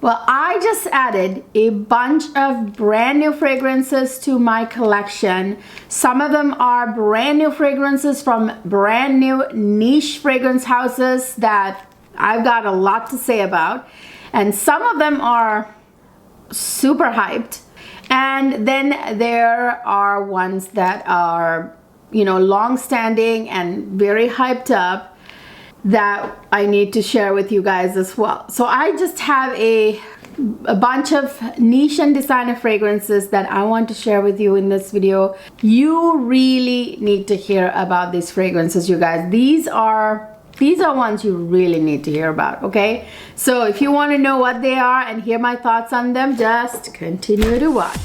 Well, I just added a bunch of brand new fragrances to my collection. Some of them are brand new fragrances from brand new niche fragrance houses that I've got a lot to say about. And some of them are super hyped. And then there are ones that are, you know, long-standing and very hyped up that I need to share with you guys as well. So I just have a bunch of niche and designer fragrances that I want to share with you in this video. You really need to hear about these fragrances, you guys. These are ones you really need to hear about, okay? So if you want to know what they are and hear my thoughts on them, just continue to watch.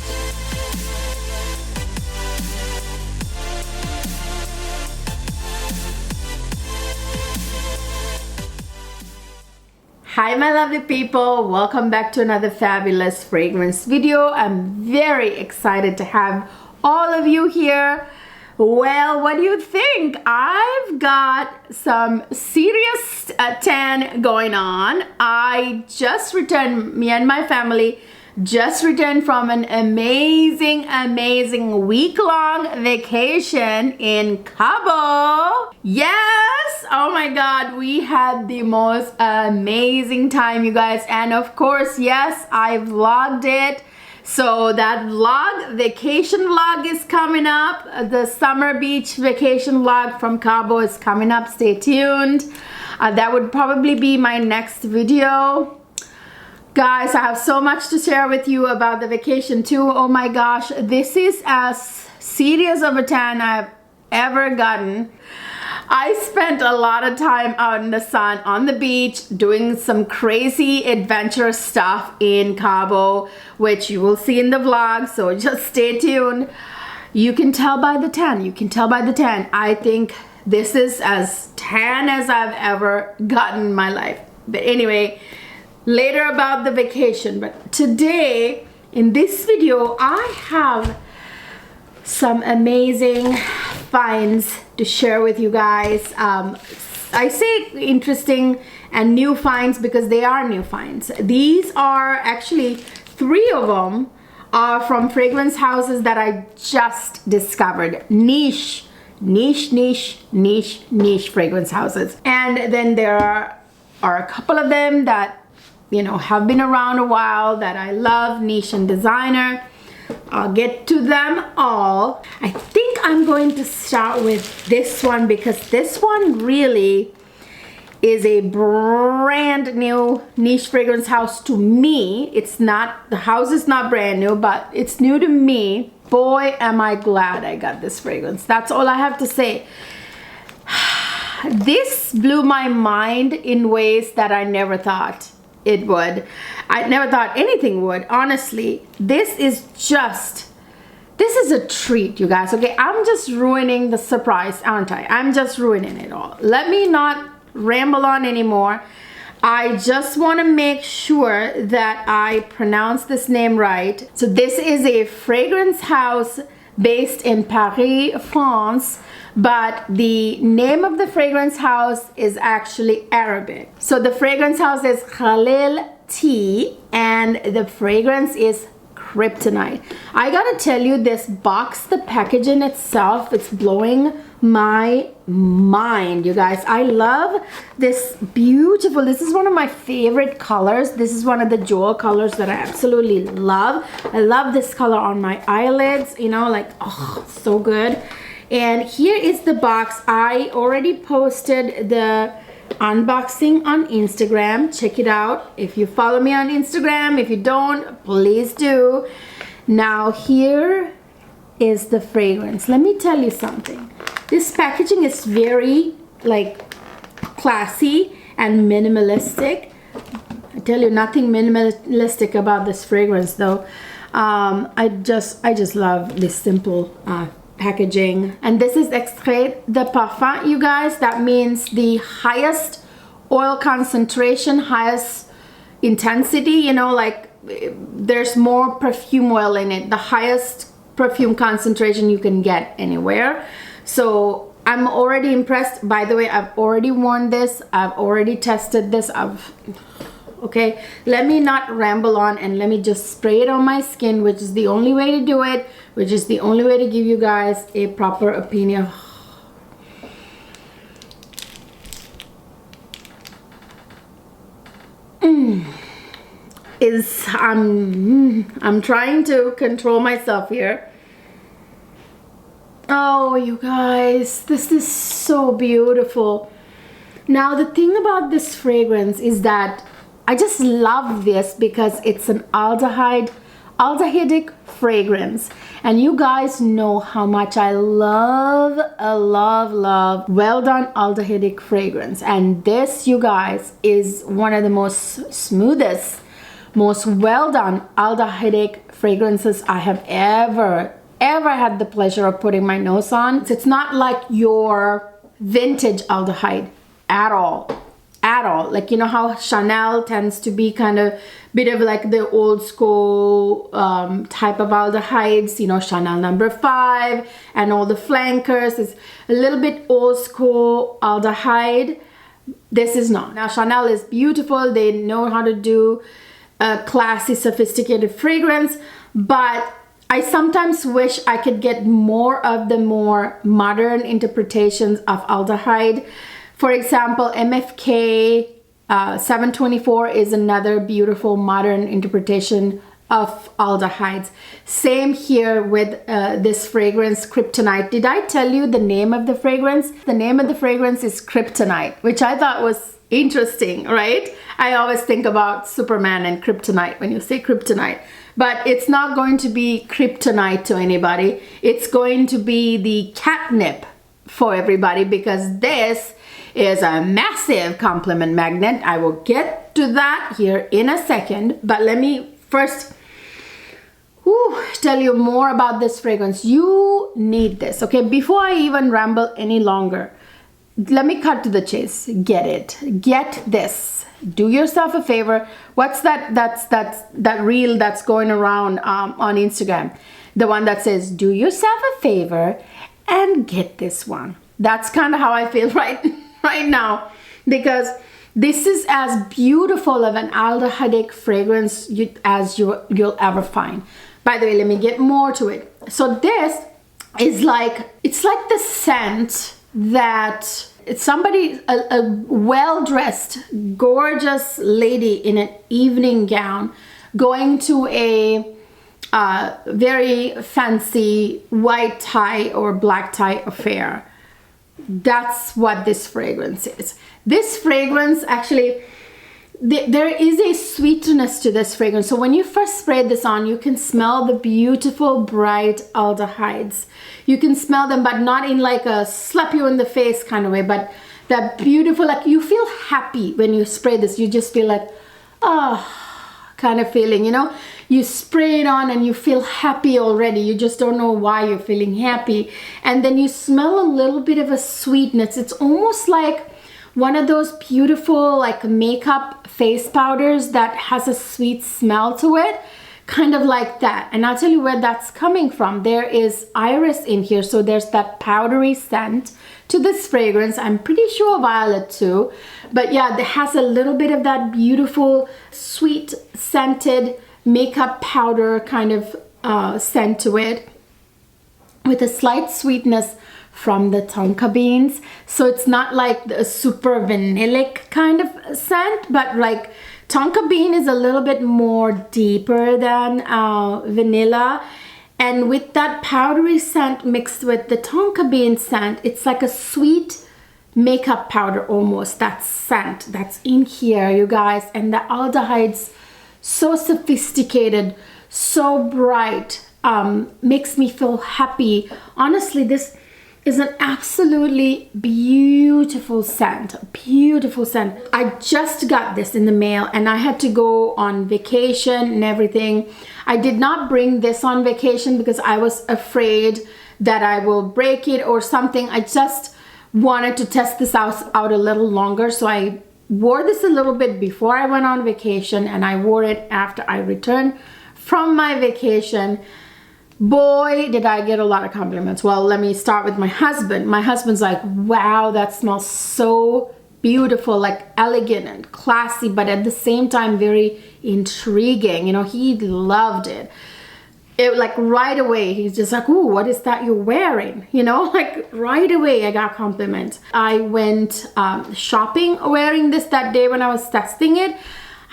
Hi my lovely people, welcome back to another fabulous fragrance video. I'm very excited to have all of you here. Well, what do you think? I've got some serious tan going on. I just returned, me and my family just returned from an amazing week-long vacation in Cabo. Yes, oh my god, we had the most amazing time, you guys. And of course, yes, I vlogged it. So that vlog, vacation vlog, is coming up. The summer beach vacation vlog from Cabo is coming up. Stay tuned. That would probably be my next video. Guys, I have so much to share with you about the vacation too. Oh my gosh, this is as serious of a tan I've ever gotten. I spent a lot of time out in the sun on the beach doing some crazy adventurous stuff in Cabo, which you will see in the vlog, so just stay tuned. You can tell by the tan. You can tell by the tan. I think this is as tan as I've ever gotten in my life. But anyway, later about the vacation. But today in this video I have some amazing finds to share with you guys. I say interesting and new finds because they are new finds. These are actually 3 of them are from fragrance houses that I just discovered. Niche fragrance houses. And then there are a couple of them that, you know, have been around a while that I love, niche and designer. I'll get to them all. I think I'm going to start with this one because this one really is a brand new niche fragrance house to me. It's not, the house is not brand new, but it's new to me. Boy, am I glad I got this fragrance. That's all I have to say. This blew my mind in ways that I never thought it would. I never thought anything would, honestly. This is a treat, you guys. Okay, I'm just ruining the surprise, aren't I? I'm just ruining it all. Let me not ramble on anymore. I just want to make sure that I pronounce this name right. So this is a fragrance house based in Paris, France, but the name of the fragrance house is actually Arabic. So the fragrance house is Khalil Tea and the fragrance is Kryptonite. I gotta tell you, this box, the packaging itself, it's blowing my mind, you guys. I love this beautiful, this is one of my favorite colors. This is one of the jewel colors that I absolutely love. I love this color on my eyelids, you know, like, oh, so good. And here is the box. I already posted the unboxing on Instagram. Check it out if you follow me on Instagram. If you don't, please do. Now here is the fragrance. Let me tell you something. This packaging is very like classy and minimalistic. I tell you, nothing minimalistic about this fragrance though. I just love this simple packaging. And this is extrait de parfum, you guys. That means the highest oil concentration, highest intensity, you know, like there's more perfume oil in it, the highest perfume concentration you can get anywhere. So I'm already impressed. By the way, I've already worn this, I've already tested this, okay? Let me not ramble on and let me just spray it on my skin, which is the only way to do it, which is the only way to give you guys a proper opinion. I'm trying to control myself here. Oh, you guys, this is so beautiful. Now, the thing about this fragrance is that I just love this because it's an aldehydic fragrance. And you guys know how much I love well done aldehydic fragrance. And this, you guys, is one of the most smoothest, most well done aldehydic fragrances I have ever had the pleasure of putting my nose on. It's not like your vintage aldehyde at all. Like, you know how Chanel tends to be kind of bit of like the old school type of aldehydes, you know, Chanel No. 5 and all the flankers is a little bit old school aldehyde. This is not. Now, Chanel is beautiful. They know how to do a classy, sophisticated fragrance, but I sometimes wish I could get more of the more modern interpretations of aldehyde. For example, MFK 724 is another beautiful modern interpretation of aldehydes. Same here with this fragrance, Kryptonite. Did I tell you the name of the fragrance? The name of the fragrance is Kryptonite, which I thought was interesting, right? I always think about Superman and Kryptonite when you say Kryptonite. But it's not going to be kryptonite to anybody. It's going to be the catnip for everybody, because this is a massive compliment magnet. I will get to that here in a second, but let me first tell you more about this fragrance. You need this, okay? Before I even ramble any longer, let me cut to the chase. Get it. Get this. Do yourself a favor. What's that reel that's going around on Instagram? The one that says, do yourself a favor and get this one. That's kind of how I feel right now, because this is as beautiful of an aldehydic fragrance as you'll ever find. By the way, let me get more to it. So this is like, it's like the scent that it's somebody, a well-dressed, gorgeous lady in an evening gown going to a very fancy white tie or black tie affair. That's what this fragrance is. This fragrance actually, there is a sweetness to this fragrance. So when you first spray this on, you can smell the beautiful, bright aldehydes. You can smell them, but not in like a slap you in the face kind of way, but that beautiful, like you feel happy when you spray this. You just feel like, kind of feeling, you know? You spray it on and you feel happy already. You just don't know why you're feeling happy. And then you smell a little bit of a sweetness. It's almost like one of those beautiful like makeup face powders that has a sweet smell to it, kind of like that. And I'll tell you where that's coming from. There is iris in here, so there's that powdery scent to this fragrance. I'm pretty sure violet too, but yeah, it has a little bit of that beautiful sweet scented makeup powder kind of scent to it, with a slight sweetness from the tonka beans. So it's not like a super vanillic kind of scent, but like tonka bean is a little bit more deeper than vanilla. And with that powdery scent mixed with the tonka bean scent, it's like a sweet makeup powder almost, that scent that's in here, you guys. And the aldehydes, so sophisticated, so bright, makes me feel happy. Honestly, this is an absolutely beautiful scent. Beautiful scent. I just got this in the mail and I had to go on vacation and everything. I did not bring this on vacation because I was afraid that I will break it or something. I just wanted to test this out a little longer. So I wore this a little bit before I went on vacation, and I wore it after I returned from my vacation. Boy, did I get a lot of compliments. Well, let me start with my husband. My husband's like, wow, that smells so beautiful, like elegant and classy, but at the same time very intriguing. You know, he loved it. It like right away, he's just like, "Ooh, what is that you're wearing?" You know, like right away I got compliments. I went shopping wearing this that day when I was testing it.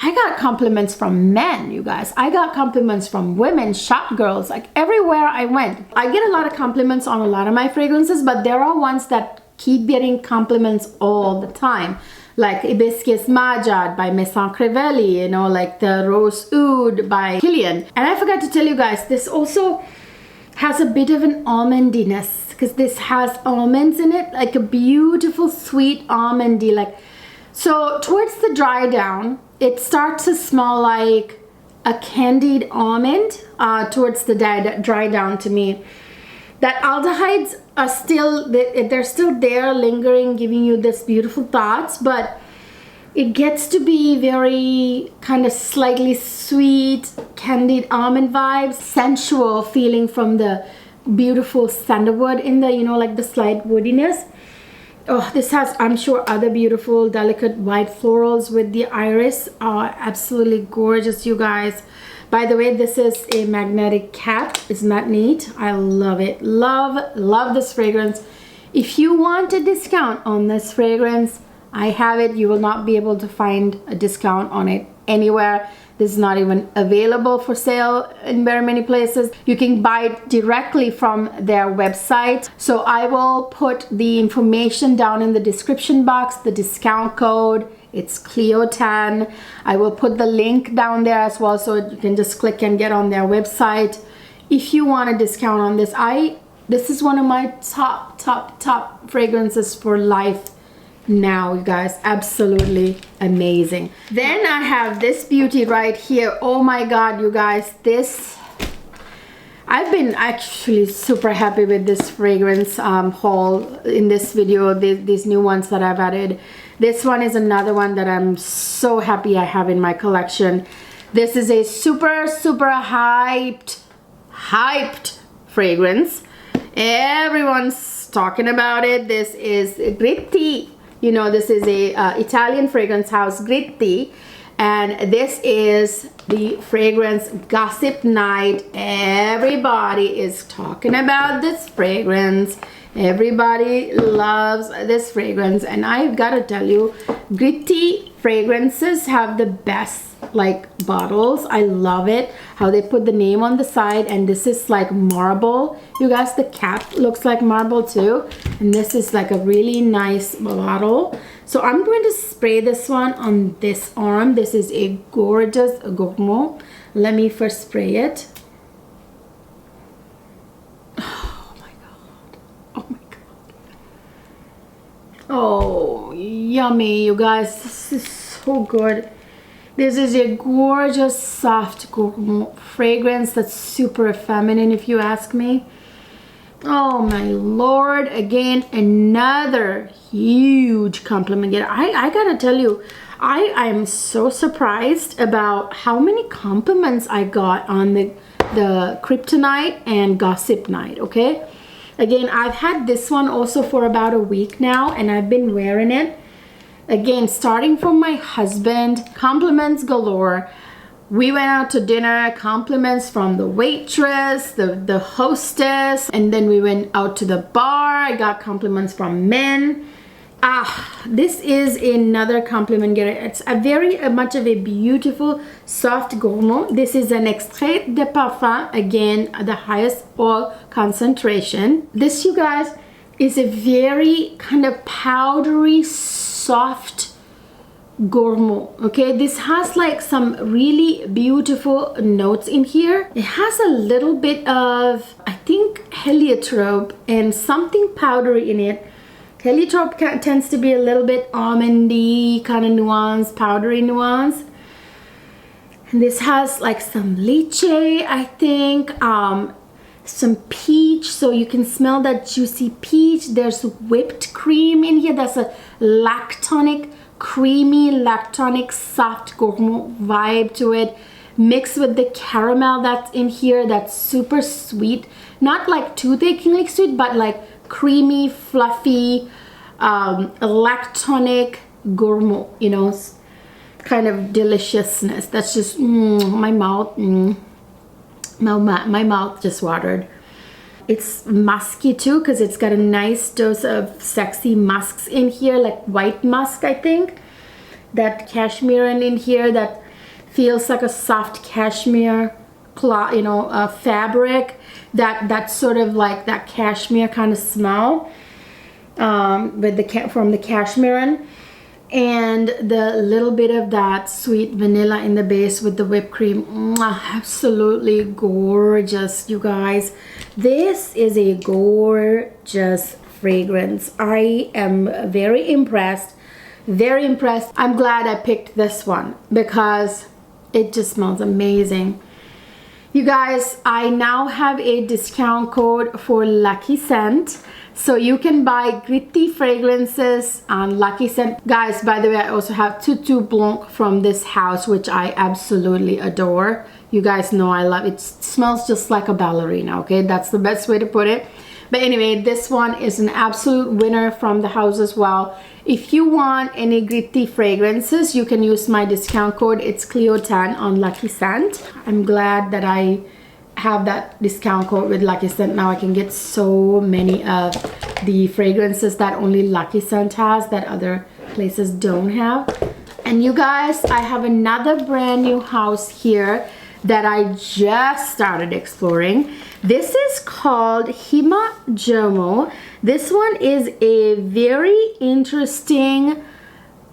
I got compliments from men, you guys. I got compliments from women, shop girls, like everywhere I went. I get a lot of compliments on a lot of my fragrances, but there are ones that keep getting compliments all the time. Like Hibiscus Majad by Maison Crivelli, you know, like the Rose Oud by Kilian. And I forgot to tell you guys, this also has a bit of an almondiness, because this has almonds in it, like a beautiful sweet almondy, like. So towards the dry down, it starts to smell like a candied almond towards the dry down to me. That aldehydes are still, they're still there lingering, giving you this beautiful thoughts, but it gets to be very kind of slightly sweet, candied almond vibes, sensual feeling from the beautiful sandalwood in the, you know, like the slight woodiness. Oh, this has, I'm sure, other beautiful, delicate white florals with the iris. Oh, absolutely gorgeous, you guys. By the way, this is a magnetic cap. Isn't that neat? I love it. Love this fragrance. If you want a discount on this fragrance, I have it. You will not be able to find a discount on it anywhere. This is not even available for sale in very many places. You can buy it directly from their website. So I will put the information down in the description box, the discount code. It's Cleo 10. I will put the link down there as well, so you can just click and get on their website. If you want a discount on this, this is one of my top fragrances for life now, you guys. Absolutely amazing. Then I have this beauty right here. Oh my god, you guys, this, I've been actually super happy with this fragrance haul in this video, these new ones that I've added. This one is another one that I'm so happy I have in my collection. This is a super hyped fragrance. Everyone's talking about it. This is Gritti. You know, this is a Italian fragrance house, Gritti, and this is the fragrance Gossip Night. Everybody is talking about this fragrance. Everybody loves this fragrance, and I've got to tell you, Gritti fragrances have the best like bottles. I love it how they put the name on the side, and this is like marble, you guys. The cap looks like marble too, and this is like a really nice bottle. So I'm going to spray this one on this arm. This is a gorgeous gourmand. Let me first spray it. Oh, yummy, you guys. This is so good. This is a gorgeous, soft gourmand fragrance that's super feminine, if you ask me. Oh my lord. Again, another huge compliment. I gotta tell you, I am so surprised about how many compliments I got on the Kryptonite and Gossip Night, okay? Again, I've had this one also for about a week now, and I've been wearing it. Again, starting from my husband, compliments galore. We went out to dinner, compliments from the waitress, the hostess, and then we went out to the bar. I got compliments from men. This is another compliment getter. It's a very much of a beautiful soft gourmand. This is an extrait de parfum, again the highest oil concentration. This, you guys, is a very kind of powdery soft gourmand. Okay, this has like some really beautiful notes in here. It has a little bit of, I think, heliotrope and something powdery in it. Heliotrope tends to be a little bit almondy kind of nuance, powdery nuance. And this has like some lychee, I think, some peach, so you can smell that juicy peach. There's whipped cream in here. That's a lactonic, creamy, lactonic, soft gourmand vibe to it, mixed with the caramel that's in here. That's super sweet, not like too achingly sweet, but like creamy, fluffy, lactonic, gourmet, you know, kind of deliciousness. That's just my mouth. My mouth just watered. It's musky too because it's got a nice dose of sexy musks in here, like white musk, I think. That cashmere in here that feels like a soft cashmere cloth, you know, fabric. That sort of like that cashmere kind of smell with from the cashmere, and the little bit of that sweet vanilla in the base with the whipped cream. Absolutely gorgeous, you guys. This is a gorgeous fragrance. I am very impressed. Very impressed. I'm glad I picked this one because it just smells amazing. You guys, I now have a discount code for Lucky Scent. So you can buy gritty fragrances on Lucky Scent. Guys, by the way, I also have Tutu Blanc from this house, which I absolutely adore. You guys know I love it. It smells just like a ballerina, okay? That's the best way to put it. But anyway, this one is an absolute winner from the house as well. If you want any gritty fragrances, you can use my discount code. It's Cleo10 on Lucky Scent. I'm glad that I have that discount code with Lucky Scent. Now I can get so many of the fragrances that only Lucky Scent has that other places don't have. And you guys, I have another brand new house here that I just started exploring. This is called Hima Jomo. This one is a very interesting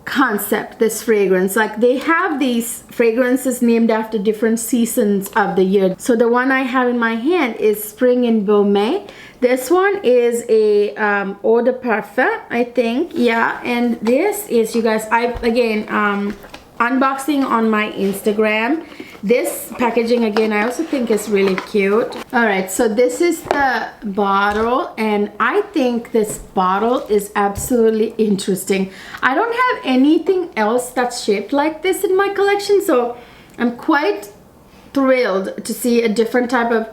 concept, this fragrance. Like, they have these fragrances named after different seasons of the year. So the one I have in my hand is Spring in Beaumais. This one is a eau de parfum, I think. Yeah, and this is, you guys, unboxing on my Instagram. This packaging, again, I also think is really cute. All right, so this is the bottle, and I think this bottle is absolutely interesting. I don't have anything else that's shaped like this in my collection, so I'm quite thrilled to see a different type of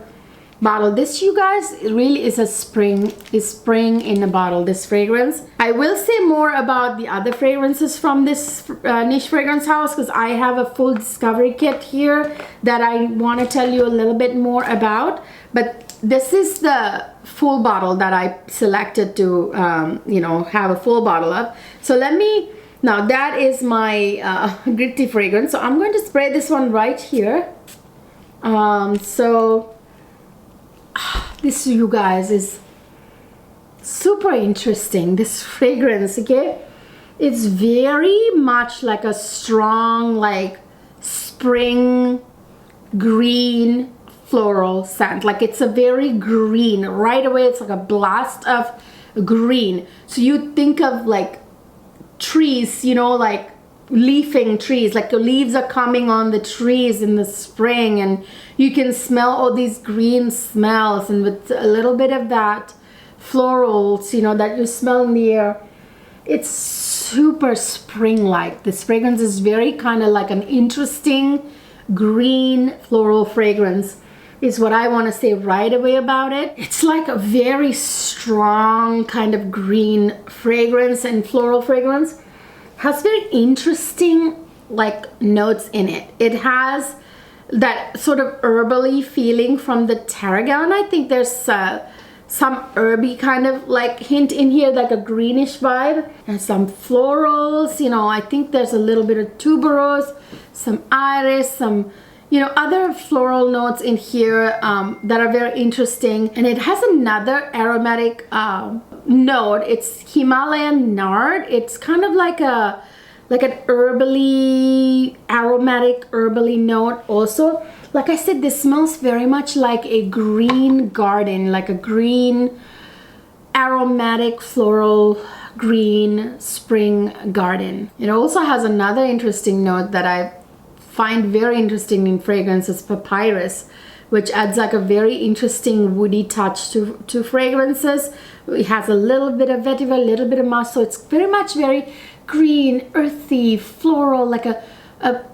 bottle. This, you guys, really is spring in a bottle, this fragrance. I will say more about the other fragrances from this niche fragrance house because I have a full discovery kit here that I want to tell you a little bit more about. But this is the full bottle that I selected to you know, have a full bottle of. So now that is my gritty fragrance. So I'm going to spray this one right here. This, you guys, is super interesting, this fragrance, okay? It's very much like a strong, like, spring green floral scent. Like, it's a very green. Right away, it's like a blast of green. So you think of, like, trees, you know, like leafing trees, like the leaves are coming on the trees in the spring, and you can smell all these green smells, and with a little bit of that florals, you know, that you smell in the air. It's super spring-like. This fragrance is very kind of like an interesting green floral fragrance is what I want to say right away about it. It's like a very strong kind of green fragrance and floral fragrance. Has very interesting like notes in it. It has that sort of herbally feeling from the tarragon. I think there's some herby kind of like hint in here, like a greenish vibe, and some florals, you know. I think there's a little bit of tuberose, some iris, some, you know, other floral notes in here that are very interesting. And it has another aromatic note. It's Himalayan nard. It's kind of like an herbally, aromatic herbally note also. Like I said, this smells very much like a green garden, like a green aromatic floral green spring garden. It also has another interesting note that I find very interesting in fragrances, papyrus, which adds like a very interesting woody touch to fragrances. It has a little bit of vetiver, a little bit of musk, so it's very much very green, earthy, floral, like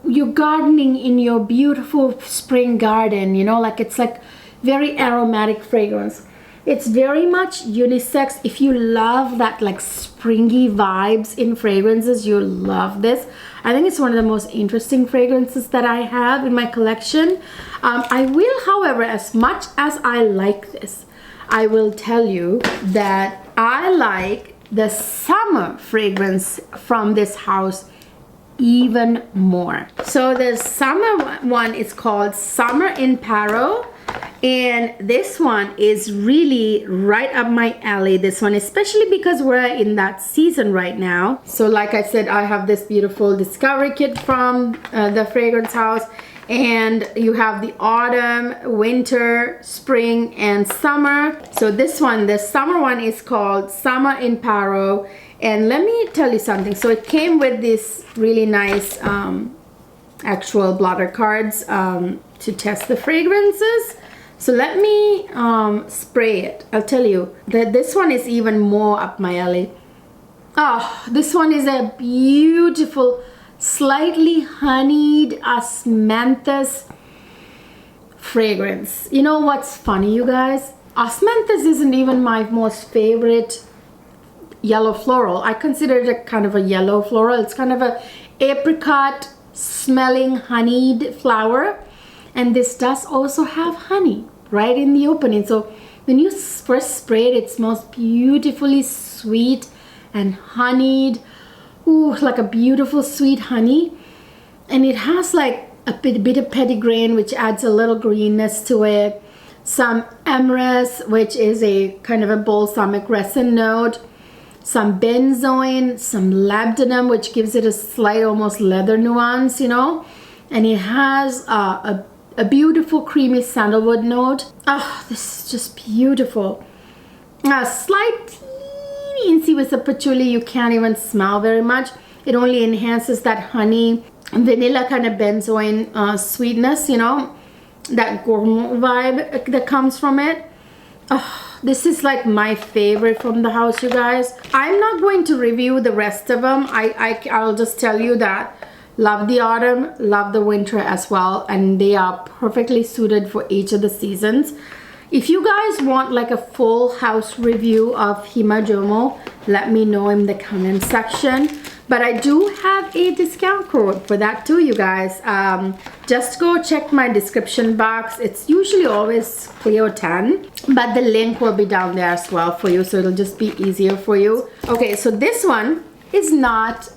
you're gardening in your beautiful spring garden, you know, like it's like very aromatic fragrance. It's very much unisex. If you love that like springy vibes in fragrances, you'll love this. I think it's one of the most interesting fragrances that I have in my collection. I will, however, as much as I like this, I will tell you that I like the summer fragrance from this house even more. So the summer one is called Summer in Paro, and this one is really right up my alley. This one, especially because we're in that season right now. So like I said, I have this beautiful discovery kit from the fragrance house, and you have the autumn, winter, spring, and summer. So this one, the summer one, is called Summer in Paro. And let me tell you something. So it came with this really nice actual blotter cards to test the fragrances. So let me spray it. I'll tell you that this one is even more up my alley. Oh, this one is a beautiful, slightly honeyed osmanthus fragrance. You know what's funny, you guys? Osmanthus isn't even my most favorite yellow floral. I consider it a kind of a yellow floral. It's kind of a apricot smelling honeyed flower, and this does also have honey right in the opening. So when you first spray it, it smells beautifully sweet and honeyed. Ooh, like a beautiful sweet honey, and it has like a bit of petitgrain, which adds a little greenness to it. Some amyris, which is a kind of a balsamic resin note. Some benzoin, some labdanum, which gives it a slight almost leather nuance, you know. And it has a beautiful creamy sandalwood note. Oh, this is just beautiful. A slight teensy with the patchouli. You can't even smell very much. It only enhances that honey and vanilla kind of benzoin sweetness, you know. That gourmand vibe that comes from it. Oh, this is like my favorite from the house, you guys. I'm not going to review the rest of them. I'll just tell you that love the autumn, love the winter as well, and they are perfectly suited for each of the seasons. If you guys want like a full house review of Himajomo, let me know in the comment section. But I do have a discount code for that too, you guys. Just go check my description box. It's usually always Cleo 10, but the link will be down there as well for you, so it'll just be easier for you. Okay, so this one is not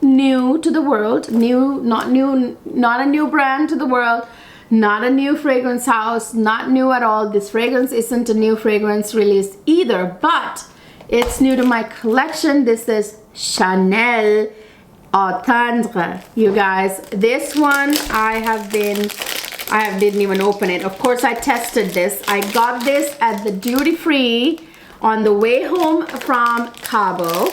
new to the world. Not a new brand to the world. Not a new fragrance house. Not new at all. This fragrance isn't a new fragrance release either, but it's new to my collection. This is Chanel Eau Tendre, you guys. This one I didn't even open it. Of course, I tested this. I got this at the duty free on the way home from Cabo,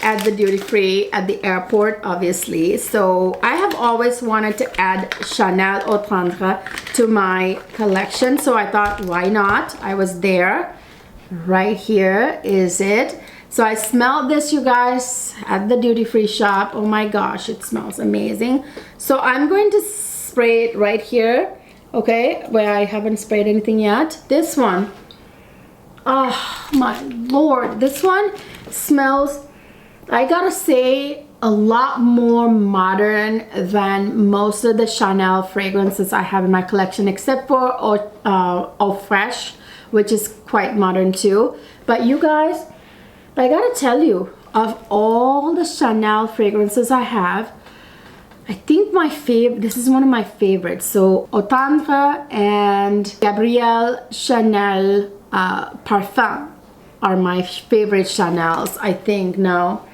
at the duty free at the airport, obviously. So I have always wanted to add Chanel Eau Tendre to my collection, so I thought, why not? I was there. Right here is it. So I smelled this, you guys, at the duty-free shop. Oh my gosh, it smells amazing. So I'm going to spray it right here, okay, where I haven't sprayed anything yet. This one, oh my lord, this one smells, I gotta say, a lot more modern than most of the Chanel fragrances I have in my collection, except for Eau Fresh, which is quite modern too. But you guys, I gotta tell you, of all the Chanel fragrances I have, I think this is one of my favorites. So Eau Tendre and Gabrielle Chanel Parfum are my favorite Chanels, I think now.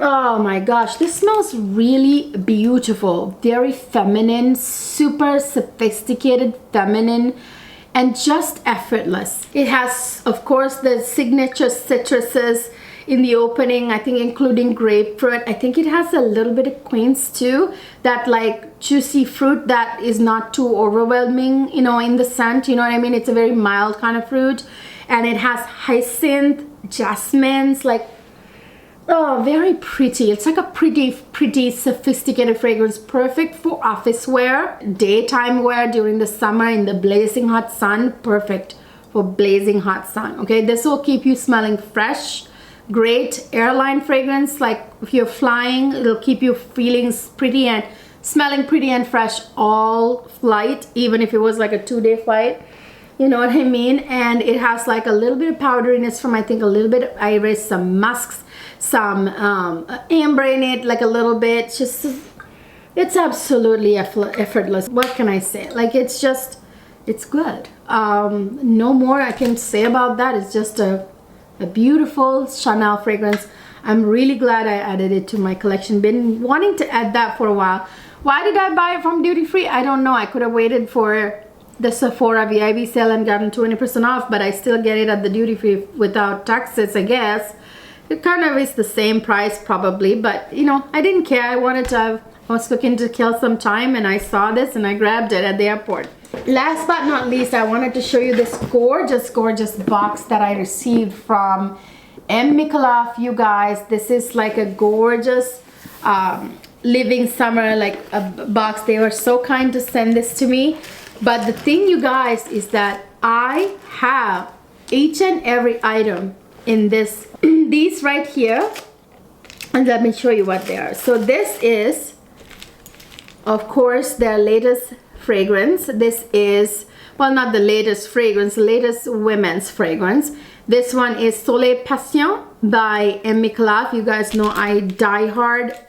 Oh my gosh, this smells really beautiful. Very feminine, super sophisticated feminine, and just effortless. It has, of course, the signature citruses in the opening, I think including grapefruit. I think it has a little bit of quince too, that like juicy fruit that is not too overwhelming, you know, in the scent, you know what I mean? It's a very mild kind of fruit. And it has hyacinth, jasmines, like, oh, very pretty. It's like a pretty sophisticated fragrance, perfect for office wear, daytime wear during the summer in the blazing hot sun. Perfect for blazing hot sun. Okay, this will keep you smelling fresh. Great airline fragrance, like if you're flying, it'll keep you feeling pretty and smelling pretty and fresh all flight, even if it was like a 2-day flight. You know what I mean? And it has like a little bit of powderiness from, I think, a little bit of iris, some musks, some amber in it, like a little bit. Just, it's absolutely effortless. What can I say? Like, it's just, it's good. No more I can say about that. It's just a beautiful Chanel fragrance. I'm really glad I added it to my collection. Been wanting to add that for a while. Why did I buy it from duty free? I don't know. I could have waited for the Sephora VIB sale and gotten 20% off, but I still get it at the duty free without taxes, I guess. It kind of is the same price probably, but you know, I didn't care. I was looking to kill some time and I saw this and I grabbed it at the airport. Last but not least, I wanted to show you this gorgeous box that I received from M. Micallef, you guys. This is like a gorgeous living summer, like a box. They were so kind to send this to me. But the thing, you guys, is that I have each and every item in this, these right here. And let me show you what they are. So this is, of course, their latest fragrance. This is, well, not the latest fragrance, the latest women's fragrance. This one is Soleil Passion by M. Micallef. You guys know I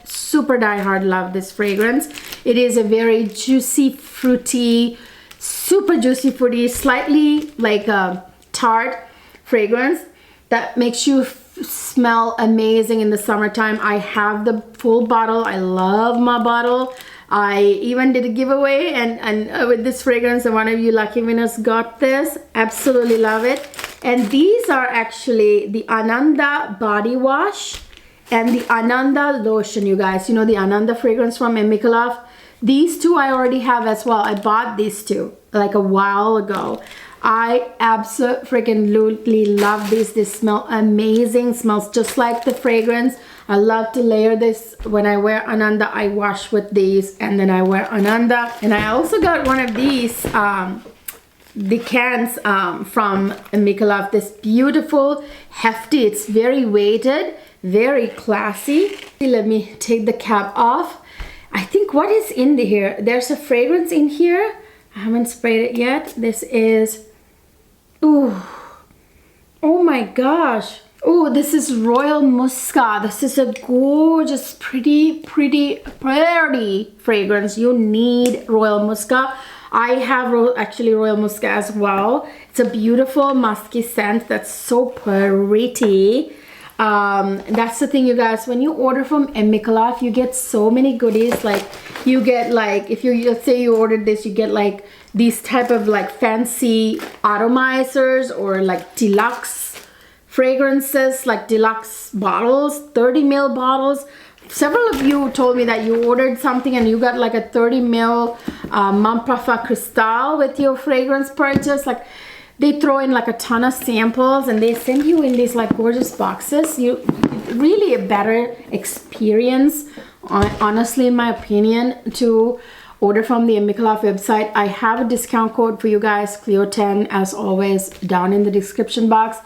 super die hard love this fragrance. It is a very juicy, fruity, super juicy fruity, slightly like a tart fragrance that makes you smell amazing in the summertime. I have the full bottle. I love my bottle. I even did a giveaway and with this fragrance, and one of you lucky winners got this. Absolutely love it. And these are actually the Ananda body wash and the Ananda lotion, you guys. You know the Ananda fragrance from M. Micallef. These two I already have as well. I bought these two like a while ago. I absolutely love these. They smell amazing. Smells just like the fragrance. I love to layer this. When I wear Ananda, I wash with these and then I wear Ananda. And I also got one of these the cans from Micallef. This beautiful, hefty. It's very weighted, very classy. Let me take the cap off. I think what is in here? There's a fragrance in here. I haven't sprayed it yet. This is, ooh, oh my gosh. Oh, this is Royal Muscat. This is a gorgeous, pretty fragrance. You need Royal Muscat. I have actually Royal Muscat as well. It's a beautiful musky scent that's so pretty. That's the thing, you guys. When you order from M. Micallef, you get so many goodies. Like you get like, if you, let's say you ordered this, you get like these type of like fancy atomizers or like deluxe fragrances, like deluxe bottles, 30 ml bottles. Several of you told me that you ordered something and you got like a 30 ml Mon Parfum Cristal with your fragrance purchase. Like they throw in like a ton of samples and they send you in these like gorgeous boxes. You really a better experience, honestly, in my opinion, to order from the M. Micallef website. I have a discount code for you guys, Cleo10, as always, down in the description box.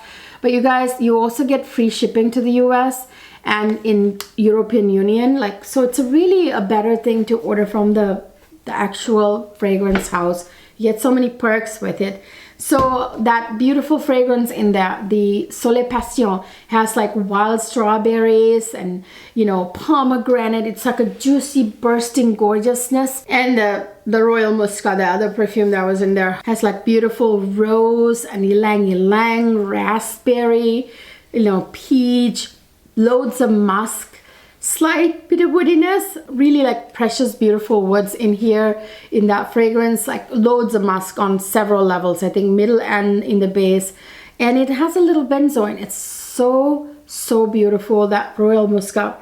But you guys, you also get free shipping to the US and in European Union. Like, so it's really a better thing to order from the actual fragrance house. You get so many perks with it. So that beautiful fragrance in there, the Soleil Passion, has like wild strawberries and, you know, pomegranate. It's like a juicy, bursting gorgeousness. And the Royal Muscat, the other perfume that was in there, has like beautiful rose and ylang ylang, raspberry, you know, peach, loads of musk, slight bit of woodiness, really like precious, beautiful woods in here in that fragrance, like loads of musk on several levels, I think middle and in the base. And it has a little benzoin. It's so beautiful, that Royal Muscat.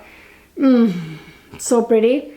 So pretty.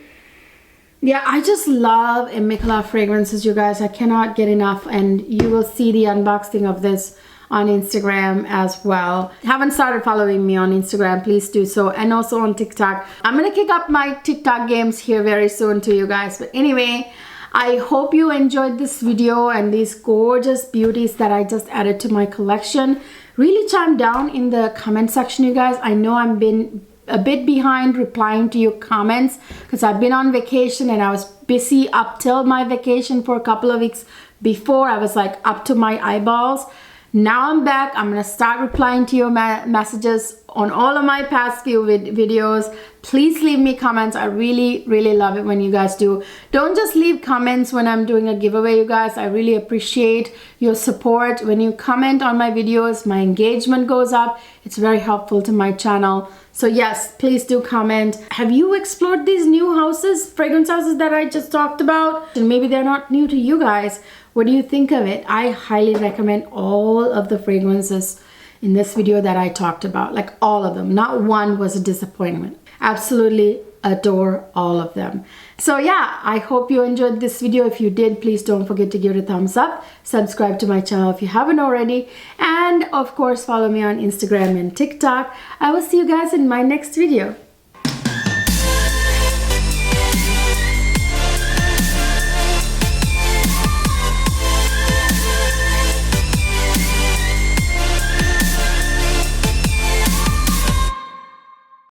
Yeah, I just love M. Micallef fragrances, you guys. I cannot get enough, and you will see the unboxing of this on Instagram as well. Haven't started following me on Instagram, please do so, and also on TikTok. I'm gonna kick up my TikTok games here very soon to you guys. But anyway, I hope you enjoyed this video and these gorgeous beauties that I just added to my collection. Really chime down in the comment section, you guys. I know I've been a bit behind replying to your comments because I've been on vacation and I was busy up till my vacation for a couple of weeks before. I was like up to my eyeballs. Now I'm back. I'm gonna start replying to your messages on all of my past few videos. Please leave me comments. I really love it when you guys do. Don't just leave comments when I'm doing a giveaway, you guys. I really appreciate your support. When you comment on my videos, my engagement goes up. It's very helpful to my channel. So yes, please do comment. Have you explored these new houses, fragrance houses that I just talked about? And maybe they're not new to you guys. What do you think of it? I highly recommend all of the fragrances in this video that I talked about, like all of them. Not one was a disappointment. Absolutely adore all of them. So yeah, I hope you enjoyed this video. If you did, please don't forget to give it a thumbs up. Subscribe to my channel if you haven't already. And of course, follow me on Instagram and TikTok. I will see you guys in my next video.